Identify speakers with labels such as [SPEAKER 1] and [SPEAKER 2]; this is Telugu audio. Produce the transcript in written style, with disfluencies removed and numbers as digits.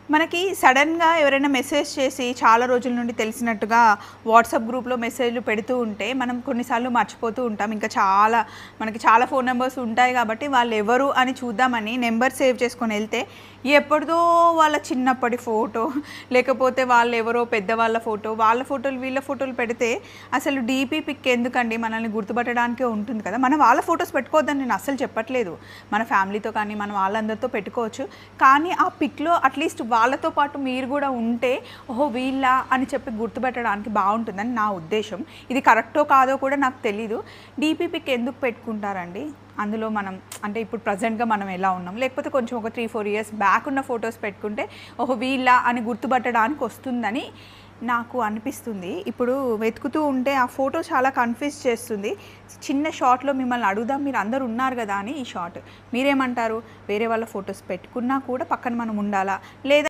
[SPEAKER 1] మనకి సడన్‌గా ఎవరైనా మెసేజ్ చేసి చాలా రోజుల నుండి తెలిసినట్టుగా వాట్సాప్ గ్రూప్‌లో మెసేజ్‌లు పెడుతూ ఉంటే, మనం కొన్నిసార్లు మర్చిపోతూ ఉంటాం. ఇంకా మనకి చాలా ఫోన్ నంబర్స్ ఉంటాయి కాబట్టి వాళ్ళెవరు అని చూద్దామని నంబర్ సేవ్ చేసుకొనెళ్తే, ఎప్పటిదో వాళ్ళ చిన్నప్పటి ఫోటో, లేకపోతే వాళ్ళెవరో పెద్దవాళ్ళ ఫోటో, వాళ్ళ ఫోటోలు, వీళ్ళ ఫోటోలు పెడితే అసలు డీపీ పిక్ ఎందుకండి? మనల్ని గుర్తుపట్టడానికే ఉంటుంది కదా! మనం వాళ్ళ ఫోటోస్ పెట్టుకోవద్దని నేను అస్సలు చెప్పట్లేదు. మన ఫ్యామిలీతో కానీ, మన వాళ్ళందరితో పెట్టుకోవచ్చు. కానీ ఆ పిక్‌లో అట్‌లీస్ట్ వాళ్ళతో పాటు మీరు గూడా ఉంటే, ఓహో! వీళ్ళా అని చెప్పి గుర్తుపెట్టడానికి బావుంటుందని నా ఉద్దేశ్యం. ఇది కరెక్టో కాదో కూడా నాకు తెలీదు. డీపీ పిక్ ఎందుకు పెట్టుకుంటారండి? అందులో మనం అంటే ఇప్పుడు ప్రెజెంట్‌గా మనం ఎలా ఉన్నాం, లేకపోతే కొంచెం ఒక 3, 4 ఇయర్స్ బ్యాక్ ఉన్న ఫోటోస్ పెట్టుకుంటే, ఓహో! వీళ్ళా అని గుర్తుపట్టడానికి వస్తుందని నాకు అనిపిస్తుంది. ఇప్పుడు వెతుకుతూ ఉంటే ఆ ఫోటో చాలా కన్‌ఫ్యూజ్ చేస్తుంది. చిన్న షాట్‌లో మిమ్మల్ని అడుగుదాం మీరందరూ ఉన్నారు గదా! అని ఈ షాట్. మీరేమంటారు? వేరే వాళ్ళ ఫోటోస్ పెట్టుకున్నా కూడా పక్కన మనం ఉండాలా? లేదా